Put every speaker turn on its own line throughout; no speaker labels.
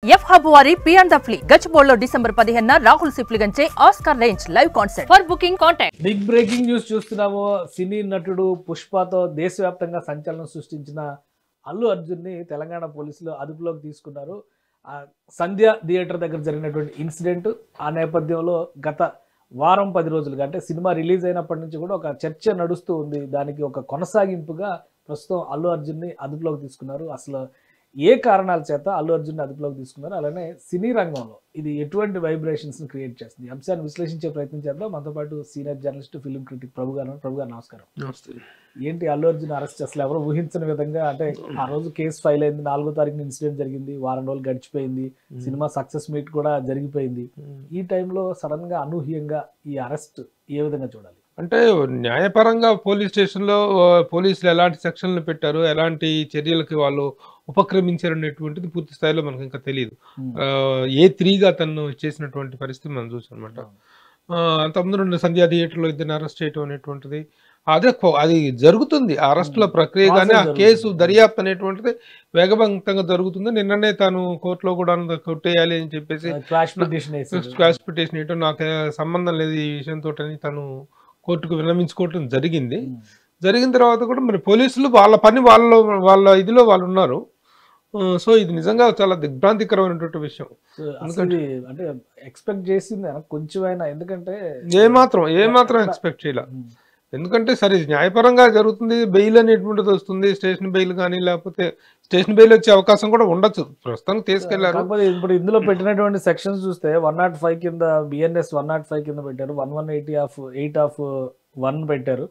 F hub వారి పియాన్ ద ఫ్లీ గచ్చిబౌలిలో డిసెంబర్ 15న రాహుల్ సిప్లిగంచే Oscar range live concert for booking contact.
Big breaking news చూస్తున్నాము. సినీ నటుడు పుష్పతో దేశవ్యాప్తంగా సంచలనం సృష్టించిన అల్లు అర్జున్ ని తెలంగాణ పోలీసులు అదుపులోకి తీసుకున్నారు. సంధ్య థియేటర్ దగ్గర జరిగినటువంటి ఇన్సిడెంట్ ఆ నేపథ్యంలో గత వారం 10 రోజులుగా అంటే సినిమా రిలీజ్ అయినప్పటి నుంచి కూడా ఒక చర్చ నడుస్తూ ఉంది. దానికి ఒక కొనసాగింపుగా ప్రస్తుతం అల్లు అర్జున్ ని అదుపులోకి తీసుకున్నారు. అసలు ఏ కారణాల చేత అల్లు అర్జున్ అదుపులోకి తీసుకున్నారు, అలానే సినీ రంగంలో ఇది ఎటువంటి వైబ్రేషన్స్ క్రియేట్ చేస్తుంది, అంశాన్ని విశ్లేషించే ప్రయత్నం చేద్దాం. మనతో పాటు సీనియర్ జర్నలిస్ట్ ఫిల్మ్ క్రిటిక్ ప్రభు గారు నమస్కారం. ఏంటి అల్లు అర్జున్ అరెస్ట్ అసలు ఎవరు ఊహించని విధంగా, అంటే ఆ రోజు కేసు ఫైల్ అయింది, 4వ తారీఖున ఇన్సిడెంట్ జరిగింది, వారం రోజులు గడిచిపోయింది, సినిమా సక్సెస్ మీట్ కూడా జరిగిపోయింది. ఈ టైంలో సడన్ గా అనూహ్యంగా ఈ అరెస్ట్ ఏ విధంగా చూడాలి?
అంటే న్యాయపరంగా పోలీస్ స్టేషన్లో పోలీసులు ఎలాంటి సెక్షన్లు పెట్టారు, ఎలాంటి చర్యలకి వాళ్ళు ఉపక్రమించారు అనేటువంటిది పూర్తి స్థాయిలో మనకు ఇంకా తెలియదు. A3గా తను చేసినటువంటి పరిస్థితి మనం చూసాం అనమాట. అంతకుముందు సంధ్యా థియేటర్లో ఇద్దరిని అరెస్ట్ చేయడం అనేటువంటిది అది జరుగుతుంది. ఆ అరెస్టుల ప్రక్రియ కానీ ఆ కేసు దర్యాప్తు అనేటువంటిది వేగవంతంగా జరుగుతుంది. నిన్ననే తాను కోర్టులో కూడా కొట్టేయాలి అని చెప్పేసి క్వాష్ పిటిషన్ వేయటం, నాకు సంబంధం లేదు ఈ విషయంతో అని తను కోర్టుకు విన్నవించుకోవటం జరిగింది. జరిగిన తర్వాత కూడా మరి పోలీసులు వాళ్ళ పని వాళ్ళ ఇదిలో వాళ్ళు ఉన్నారు. సో ఇది నిజంగా చాలా దిగ్భ్రాంతికరమైనటువంటి విషయం.
అంటే ఎక్స్పెక్ట్ చేసింది కొంచెం అయినా, ఎందుకంటే
ఏమాత్రం ఎక్స్పెక్ట్ చేయాల. ఎందుకంటే సరే న్యాయపరంగా జరుగుతుంది, బెయిల్ అనేటువంటిది వస్తుంది, స్టేషన్ బెయిల్ కానీ లేకపోతే స్టేషన్ బెయిల్ వచ్చే అవకాశం కూడా ఉండొచ్చు. ప్రస్తుతానికి తీసుకెళ్లారు.
ఇప్పుడు ఇందులో పెట్టినటువంటి సెక్షన్స్ చూస్తే 105 కింద BNS 105 కింద పెట్టారు, 1180(8)(1) పెట్టారు,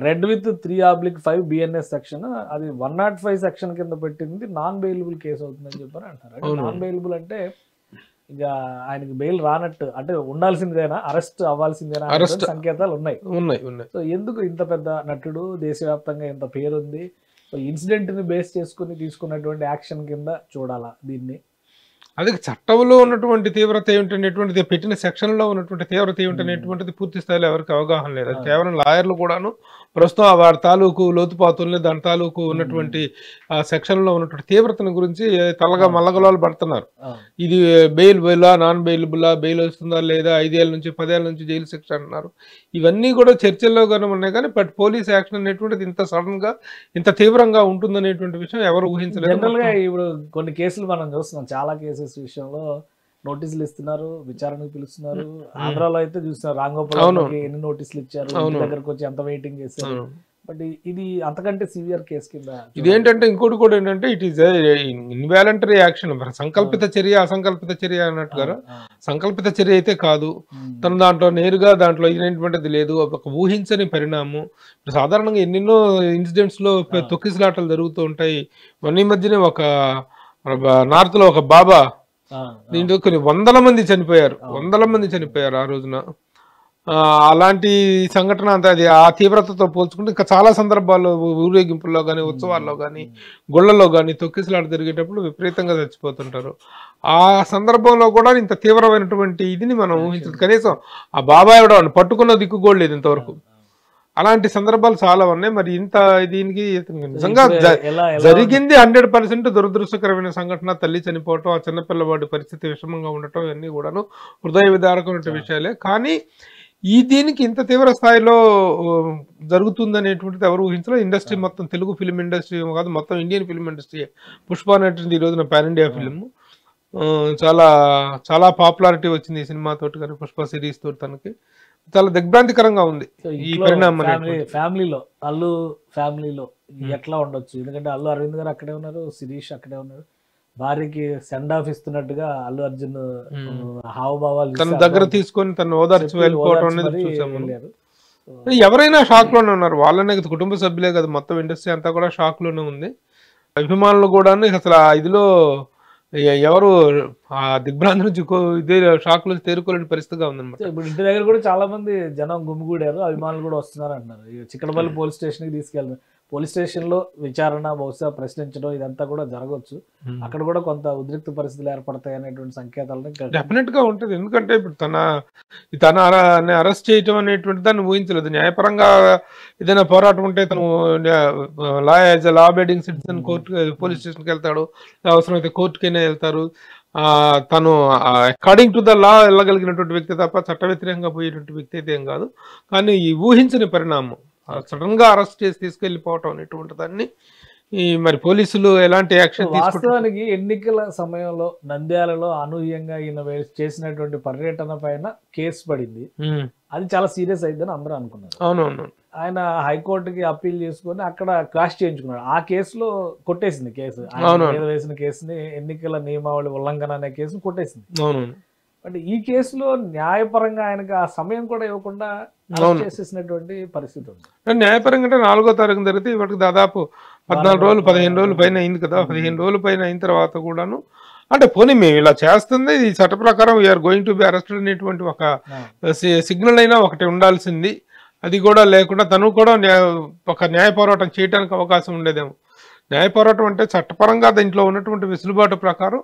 రెడ్ విత్ 3/5 BNS సెక్షన్. అది 105 సెక్షన్ కింద పెట్టింది నాన్ బెయిలబుల్ కేసు అవుతుందని చెప్పారు అంటారు. నాన్ బెయిలబుల్ అంటే ఇక ఆయనకి బెయిల్ రానట్టు, అంటే ఉండాల్సిందేనా, అరెస్ట్ అవ్వాల్సిందేనా సంకేతాలు ఉన్నాయి. సో ఎందుకు ఇంత పెద్ద నటుడు, దేశవ్యాప్తంగా ఇంత పేరుంది, ఇన్సిడెంట్ ని బేస్ చేసుకుని తీసుకున్నటువంటి యాక్షన్ కింద చూడాలా దీన్ని?
అది చట్టంలో ఉన్నటువంటి తీవ్రత ఏమిటనేటువంటిది, పెట్టిన సెక్షన్లో ఉన్నటువంటి తీవ్రత ఏమిటనేటువంటిది పూర్తి స్థాయిలో ఎవరికి అవగాహన లేదు. అది కేవలం లాయర్లు కూడాను ప్రస్తుతం వారి తాలూకు లోతుపాతుల్ని, దాని తాలూకు ఉన్నటువంటి ఆ సెక్షన్లో ఉన్నటువంటి తీవ్రతను గురించి మల్లగలాలు పడుతున్నారు. ఇది బెయిలబులా, నాన్ బెయిలబులా, బెయిల్ వస్తుందా లేదా, 5 ఏళ్ళ నుంచి 10 ఏళ్ళ నుంచి జైలు శిక్ష అంటున్నారు. ఇవన్నీ కూడా చర్చల్లో కానీ ఉన్నాయి. కానీ బట్ పోలీస్ యాక్షన్ అనేటువంటిది ఇంత సడన్ గా ఇంత తీవ్రంగా ఉంటుందనేటువంటి విషయం ఎవరు ఊహించలేదు.
జనరల్ గా ఇప్పుడు కొన్ని కేసులు మనం చూస్తున్నాం, చాలా కేసెస్ విషయంలో నోటీసులు ఇస్తున్నారు, విచారణకు పిలుస్తున్నారు. ఆంధ్రాలో అయితే చూస్తున్నారు, రాంగోపాల్ ఎన్ని నోటీసులు ఇచ్చారు, దగ్గరకు వచ్చి ఎంత వెయిటింగ్ చేశారు. బట్ ఇది అంతకంటే సివియర్ కేసు కింద.
ఇదేంటంటే ఇంకోటి కూడా ఏంటంటే ఇట్ ఈస్ ఇన్వాలంటరీ యాక్షన్. సంకల్పిత చర్య, అసంకల్పిత చర్య అన్నట్టుగా. సంకల్పిత చర్య అయితే కాదు, తను దాంట్లో నేరుగా దాంట్లో ఇదేంటువంటిది లేదు, ఒక ఊహించని పరిణామం. ఇప్పుడు సాధారణంగా ఎన్నెన్నో ఇన్సిడెంట్స్ లో తొక్కిసలాటలు జరుగుతూ ఉంటాయి. మొన్న మధ్యనే ఒక నార్త్ లో ఒక బాబా, దీంట్లో కొన్ని వందల మంది చనిపోయారు ఆ రోజున. అలాంటి సంఘటన అంతా అది ఆ తీవ్రతతో పోల్చుకుంటే ఇంకా చాలా సందర్భాల్లో ఊరేగింపుల్లో కానీ, ఉత్సవాల్లో కానీ, గుళ్ళల్లో కానీ తొక్కిసలాట జరిగేటప్పుడు విపరీతంగా చచ్చిపోతుంటారు. ఆ సందర్భంలో కూడా ఇంత తీవ్రమైనటువంటి ఇదిని మనం ఊహించదు. కనీసం ఆ బాబాయ్ కూడా పట్టుకున్న దిక్కు కూడా లేదు ఇంతవరకు. అలాంటి సందర్భాలు చాలా ఉన్నాయి. మరి ఇంత దీనికి నిజంగా జరిగింది 100% దురదృష్టకరమైన సంఘటన. తల్లి చనిపోవటం, ఆ చిన్నపిల్లవాడి పరిస్థితి విషమంగా ఉండటం, ఇవన్నీ కూడాను హృదయ విదారకమైన విషయాలే. కానీ దీనికి ఇంత తీవ్ర స్థాయిలో జరుగుతుందనేటువంటిది ఎవరు ఊహించలేదు. ఇండస్ట్రీ మొత్తం, తెలుగు ఫిలిం ఇండస్ట్రీ కాదు, మొత్తం ఇండియన్ ఫిలిం ఇండస్ట్రీ. పుష్ప అనేటువంటి ఈ రోజున పాన్ ఇండియా ఫిలిం, చాలా చాలా పాపులారిటీ వచ్చింది ఈ సినిమా తోటి, కానీ పుష్ప సిరీస్ తోటి తనకి చాలా దిగ్భ్రాంతికరంగా ఉంది ఈ పరిణామం.
అల్లు ఫ్యామిలీలో ఎట్లా ఉండొచ్చు? ఎందుకంటే అల్లు అరవింద్ గారు అక్కడే ఉన్నారు, శిరీష్ అక్కడే ఉన్నారు. భార్యకి సెండ్ ఆఫ్ ఇస్తున్నట్టుగా అల్లు అర్జున్ హావభావాలు
తన దగ్గర తీసుకొని తను ఓదార్చి వెళ్ళిపోవడం అనేది చూసాము. ఎవరైనా షాక్ లోనే ఉన్నారు. వాళ్ళనే కుటుంబ సభ్యులే కదా, మొత్తం ఇండస్ట్రీ అంతా కూడా షాక్ లోనే ఉంది. అభిమానులు కూడా అసలు ఇదిలో ఎవరు ఆ దిగ్భ్రాంతి నుంచి ఇదే షాక్ నుంచి తేరుకోలేని పరిస్థితిగా ఉందన్నమాట.
ఇప్పుడు ఇంటి దగ్గర కూడా చాలా మంది జనం గుమిగూడారు, అభిమానులు కూడా వస్తున్నారు అంటున్నారు. చిక్కడపల్లి పోలీస్ స్టేషన్ కి తీసుకెళ్తారు. పోలీస్ స్టేషన్ లో విచారణ, బహుశా ప్రశ్నించడం ఇదంతా కూడా జరగవచ్చు. అక్కడ కూడా కొంత ఉద్రిక్త పరిస్థితులు ఏర్పడతాయి అనేటువంటి సంకేతాలను
డెఫినెట్ గా ఉంటుంది. ఎందుకంటే ఇప్పుడు తన అరెస్ట్ చేయటం అనేటువంటి దాన్ని ఊహించలేదు. న్యాయపరంగా ఏదైనా పోరాటం ఉంటే తను law abiding citizen court, police స్టేషన్కి వెళ్తాడు, అవసరమైతే కోర్టుకైనా వెళ్తారు. తను అకార్డింగ్ టు ద లా వెళ్ళగలిగినటువంటి వ్యక్తి తప్ప చట్ట వ్యతిరేకంగా పోయేటువంటి వ్యక్తి అయితే ఏం కాదు. కానీ ఈ ఊహించని పరిణామం సడన్ గా అరెస్ట్ చేసి తీసుకెళ్లిపోవటం అనేటువంటి దాన్ని మరి పోలీసులు ఎలాంటి యాక్షన్
వాస్తవానికి ఎన్నికల సమయంలో నంద్యాలలో అనూహ్యంగా ఈయన చేసినటువంటి పర్యటన పైన కేసు పడింది. అది చాలా సీరియస్ అయిందని అందరూ అనుకున్నారు.
అవునవును.
ఆయన హైకోర్టుకి అప్పీల్ చేసుకుని అక్కడ క్రాష్ చేయించుకున్నాడు. ఆ కేసులో కొట్టేసింది కేసు, వేసిన కేసుని, ఎన్నికల నియమావళి ఉల్లంఘన అనే కేసును కొట్టేసింది.
అవునవును.
అంటే ఈ కేసులో న్యాయపరంగా ఆయనకు ఆ సమయం కూడా ఇవ్వకుండా చేసేసినటువంటి పరిస్థితి ఉంది.
న్యాయపరంగా అంటే 4వ తారీఖు జరిగితే ఇప్పటికి దాదాపు 14 రోజులు 15 రోజులు పైన అయింది కదా. 15 రోజుల పైన అయిన తర్వాత కూడాను అంటే పోనీ మేము ఇలా చేస్తుంది ఈ చట్ట ప్రకారం we're going to be arrested అనేటువంటి ఒక సిగ్నల్ అయినా ఒకటి ఉండాల్సింది. అది కూడా లేకుండా తను కూడా ఒక న్యాయ పోరాటం చేయడానికి అవకాశం ఉండేదేమో. న్యాయ పోరాటం అంటే చట్టపరంగా దీంట్లో ఉన్నటువంటి వెసులుబాటు ప్రకారం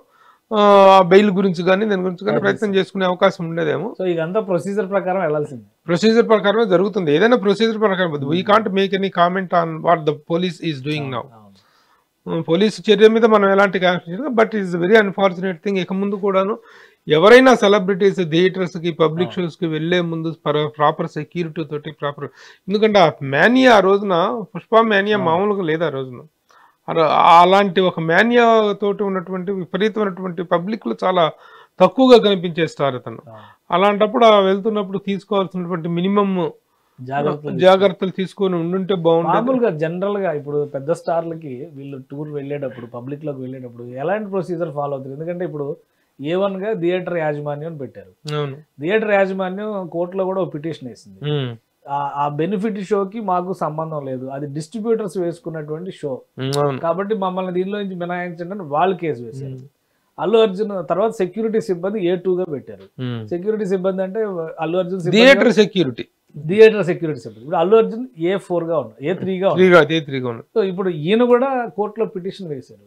బెయిల్ గురించి కానీ దాని గురించి కానీ ప్రయత్నం చేసుకునే అవకాశం ఉండేదేమో.
సో ఇదంతా ప్రొసీజర్ ప్రకారం వెళ్ళాల్సింది.
ప్రొసీజర్ ప్రకారమే జరుగుతుంది. ఏదైనా ప్రొసీజర్ ప్రకారం we can't make any comment on what the police is doing now. Police చర్య మీద మనం ఎలాంటి comment, but is very unfortunate thing. ఇక ముందు కూడాను ఎవరైనా సెలబ్రిటీస్ థియేటర్స్కి పబ్లిక్ షోస్కి వెళ్లే ముందు ప్రాపర్ సెక్యూరిటీ తోటి ఎందుకంటే ఆ మేనియా ఆ రోజున పుష్ప మేనియా మామూలుగా లేదు. ఆ రోజున అలాంటి ఒక మేనియా తోటి ఉన్నటువంటి విపరీతమైనటువంటి పబ్లిక్లో చాలా తక్కువగా కనిపించే స్టార్ అతను. అలాంటప్పుడు వెళ్తున్నప్పుడు తీసుకోవాల్సినటువంటి మినిమం జాగ్రత్తలు తీసుకొని ఉండుంటే బాగుంటుంది.
మామూలుగా జనరల్ గా ఇప్పుడు పెద్ద స్టార్లకి వీళ్ళు టూర్ వెళ్ళేటప్పుడు పబ్లిక్ లోకి వెళ్ళేటప్పుడు ఎలాంటి ప్రొసీజర్ ఫాలో అవుతారు? ఎందుకంటే ఇప్పుడు A1 గా థియేటర్ యాజమాన్యం పెట్టారు. థియేటర్ యాజమాన్యం కోర్టులో కూడా ఒక పిటిషన్ వేసింది. ఆ బెనిఫిట్ షోకి మాకు సంబంధం లేదు, అది డిస్ట్రిబ్యూటర్స్ వేసుకున్నటువంటి షో కాబట్టి మమ్మల్ని దీనిలో నుంచి మినహాయించండి అని వాళ్ళు కేసు వేశారు. అల్లు అర్జున్ తర్వాత సెక్యూరిటీ సిబ్బంది A2 గా పెట్టారు. సెక్యూరిటీ సిబ్బంది అంటే అల్లు అర్జున్
థియేటర్ సెక్యూరిటీ
సిబ్బంది. ఇప్పుడు అల్లు అర్జున్ A4 గా ఉన్నారు, A3 గా ఉన్నారు. సో ఇప్పుడు ఈయన కూడా కోర్టులో పిటిషన్ వేశారు.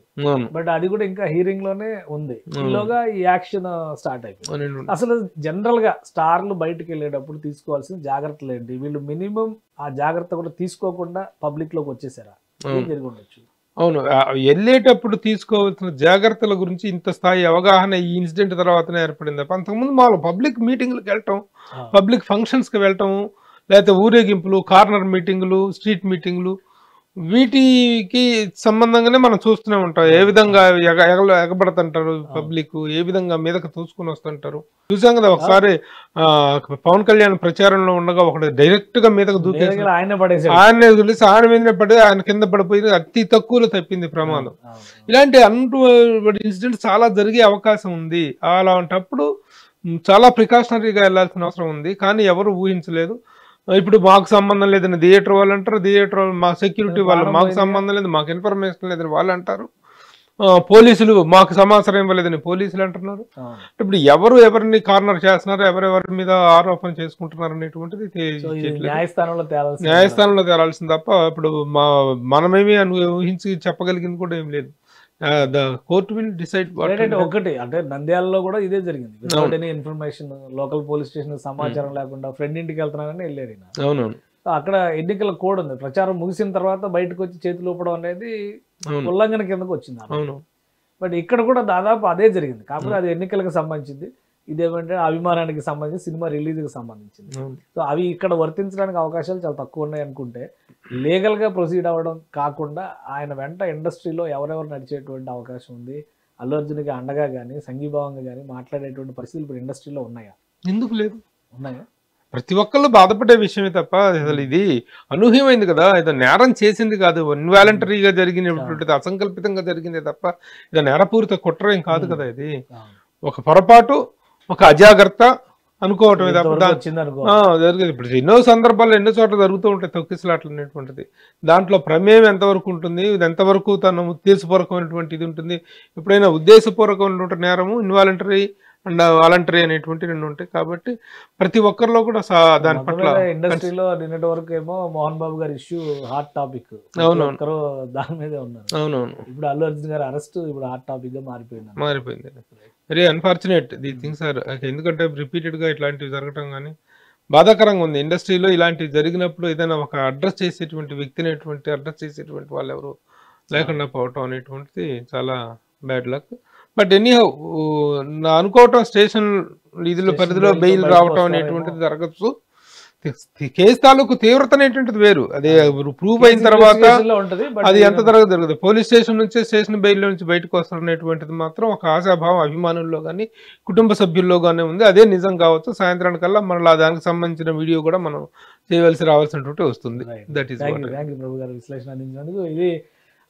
బట్ అది కూడా ఇంకా హీరింగ్ లోనే ఉంది. ఈలోగా ఈ యాక్షన్ స్టార్ట్ అయిపోయింది. అసలు జనరల్ గా స్టార్లు బయటకు వెళ్ళేటప్పుడు తీసుకోవాల్సిన జాగ్రత్తలు ఏంటి? వీళ్ళు మినిమం ఆ జాగ్రత్త కూడా తీసుకోకుండా పబ్లిక్ లోకి వచ్చేసారా? ఏం జరిగి ఉండొచ్చు?
అవును, వెళ్ళేటప్పుడు తీసుకోవాల్సిన జాగ్రత్తల గురించి ఇంత స్థాయి అవగాహన ఈ ఇన్సిడెంట్ తర్వాతనే ఏర్పడింది. అంతకుముందు మామూలు పబ్లిక్ మీటింగ్లకు వెళ్ళటం, పబ్లిక్ ఫంక్షన్స్కి వెళ్ళటం, లేకపోతే ఊరేగింపులు, కార్నర్ మీటింగులు, స్ట్రీట్ మీటింగులు, వీటికి సంబంధంగానే మనం చూస్తూనే ఉంటాం. ఏ విధంగా ఎగబడుతుంటారు పబ్లిక్, ఏ విధంగా మీదకి తోసుకుని వస్తుంటారు. చూసాం కదా ఒకసారి పవన్ కళ్యాణ్ ప్రచారంలో ఉండగా ఒకటి డైరెక్ట్ గా మీదకు దూకేసి ఆయన తెలిసి ఆయన మీదనే పడి ఆయన కింద పడిపోయి అతి తక్కువలో తప్పింది ప్రమాదం. ఇలాంటి ఇన్సిడెంట్ చాలా జరిగే అవకాశం ఉంది. అలాంటప్పుడు చాలా ప్రికాషనరీగా వెళ్లాల్సిన అవసరం ఉంది. కానీ ఎవరు ఊహించలేదు. ఇప్పుడు మాకు సంబంధం లేదని థియేటర్ వాళ్ళు అంటారు, థియేటర్ వాళ్ళు మా సెక్యూరిటీ వాళ్ళు మాకు సంబంధం లేదు, మాకు ఇన్ఫర్మేషన్ లేదని వాళ్ళు అంటారు, పోలీసులు మాకు సమాచారం ఇవ్వలేదని పోలీసులు అంటున్నారు. ఇప్పుడు ఎవరిని కార్నర్ చేస్తున్నారు, ఎవరెవరి మీద ఆరోపణ చేసుకుంటున్నారు అనేటువంటిది న్యాయస్థానంలో తేలాల్సింది తప్ప ఇప్పుడు మనమేమి ఊహించి చెప్పగలిగింది కూడా ఏం లేదు. Court will decide.
ఒకటి అంటే నంద్యాలలో కూడా ఇదే జరిగింది. Without any information, local police station సమాచారం లేకుండా ఫ్రెండ్ ఇంటికి వెళ్తున్నానని వెళ్ళారు.
అవునవును.
అక్కడ ఎన్నికల కోడ్ ఉంది. ప్రచారం ముగిసిన తర్వాత బయటకు వచ్చి చేతులు ఊపడం అనేది ఉల్లంఘన కిందకు వచ్చింది. బట్ ఇక్కడ కూడా దాదాపు అదే జరిగింది. కాకపోతే అది ఎన్నికలకు సంబంధించింది, ఇదేమంటే అభిమానానికి సంబంధించి సినిమా రిలీజ్కి సంబంధించింది. సో అవి ఇక్కడ వర్తించడానికి అవకాశాలు చాలా తక్కువ ఉన్నాయి అనుకుంటే, లీగల్గా ప్రొసీడ్ అవ్వడం కాకుండా ఆయన వెంట ఇండస్ట్రీలో ఎవరెవరు నడిచేటువంటి అవకాశం ఉంది, అల్లు అర్జున్కి అండగా కానీ సంఘీభావంగా కానీ మాట్లాడేటువంటి పరిస్థితులు ఇప్పుడు ఇండస్ట్రీలో ఉన్నాయా?
ఎందుకు లేదు,
ఉన్నాయా?
ప్రతి ఒక్కళ్ళు బాధపడే విషయమే తప్ప అసలు ఇది అనూహ్యమైంది కదా, ఏదో నేరం చేసింది కాదు, ఇన్వాలంటరీగా జరిగినటువంటి అసంకల్పితంగా జరిగింది తప్ప ఇది నేరపూరిత కుట్ర ఏం కాదు కదా. ఇది ఒక పొరపాటు, ఒక అజాగ్రత్త అనుకోవటమే తప్ప జరిగేది. ఇప్పుడు ఎన్నో సందర్భాల్లో ఎన్నో చోట్ల జరుగుతూ ఉంటాయి తొక్కిసలాట్లు అనేటువంటిది. దాంట్లో ప్రమేయం ఎంతవరకు ఉంటుంది, ఇది ఎంతవరకు తన ఉద్దేశపూర్వకమైనటువంటి ఇది ఉంటుంది. ఎప్పుడైనా ఉద్దేశపూర్వకమైనటువంటి నేరము, ఇన్వాలంటరీ అండ్ వాలంటరీ అనేటువంటి రెండు ఉంటాయి. కాబట్టి ప్రతి ఒక్కరిలో కూడా దాని పట్ల
ఇండస్ట్రీలో నిన్నటి వరకు ఏమో మోహన్ బాబు గారి ఇష్యూ హాట్ టాపిక్, ఒక్కరు దాని మీదే ఉన్నారు.
అవునవును.
ఇప్పుడు అల్లు అర్జున్ గారి అరెస్ట్ ఇప్పుడు హాట్ టాపిక్ గా మారిపోయింది.
Very unfortunate the things are. ఎందుకంటే రిపీటెడ్ గా ఇట్లాంటివి జరగటం కానీ బాధాకరంగా ఉంది. ఇండస్ట్రీలో ఇలాంటివి జరిగినప్పుడు ఏదైనా ఒక అడ్రస్ చేసేటువంటి వ్యక్తిని అడ్రస్ చేసేటువంటి వాళ్ళు ఎవరు లేకుండా పోవటం అనేటువంటిది చాలా బ్యాడ్ లక్. బట్ ఎనీహౌ నా అనుకోవటం స్టేషన్ నిధుల
Station
పరిధిలో
bail తో
బెయిల్
బయటకు
రావటం
వస్తారేమో.
అనేటువంటిది జరగచ్చు. కేసు తాలూకు తీవ్రత అనేటువంటిది వేరు, అదే ప్రూవ్ అయిన తర్వాత
Investigation లో ఉంటది బట్
అది ఎంత జరగదు. పోలీస్ స్టేషన్ నుంచి స్టేషన్ బెయిల్ నుంచి బయటకు వస్తారనేటువంటిది మాత్రం ఒక ఆశాభావం అభిమానుల్లో కానీ కుటుంబ సభ్యుల్లో కానీ ఉంది. అదే నిజం కావచ్చు. సాయంత్రానికల్లా మళ్ళీ దానికి సంబంధించిన వీడియో కూడా మనం రావాల్సినటువంటి వస్తుంది. దట్ ఈస్
థ్యాంక్ యూ ప్రభు గారు విశ్లేషణ అందించినందుకు. ఇది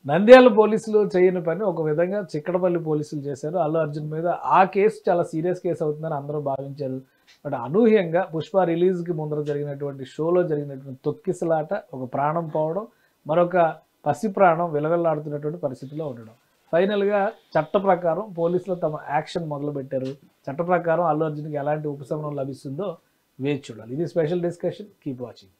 నంద్యాల పోలీసులు చేయని పని ఒక విధంగా చిక్కడపల్లి పోలీసులు చేశారు. అల్లు అర్జున్ మీద ఆ కేసు చాలా సీరియస్ కేసు అవుతుందని అందరూ భావించారు. బట్ అనూహ్యంగా పుష్ప రిలీజ్కి ముందర జరిగినటువంటి షోలో జరిగినటువంటి తొక్కిసలాట, ఒక ప్రాణం పోవడం, మరొక పసి ప్రాణం విలవెల్లాడుతున్నటువంటి పరిస్థితిలో ఉండడం. ఫైనల్గా చట్ట ప్రకారం పోలీసులు తమ యాక్షన్ మొదలుపెట్టారు. చట్ట ప్రకారం అల్లు అర్జున్కి ఎలాంటి ఉపశమనం లభిస్తుందో వేచి చూడాలి. ఇది స్పెషల్ డిస్కషన్. Keep watching.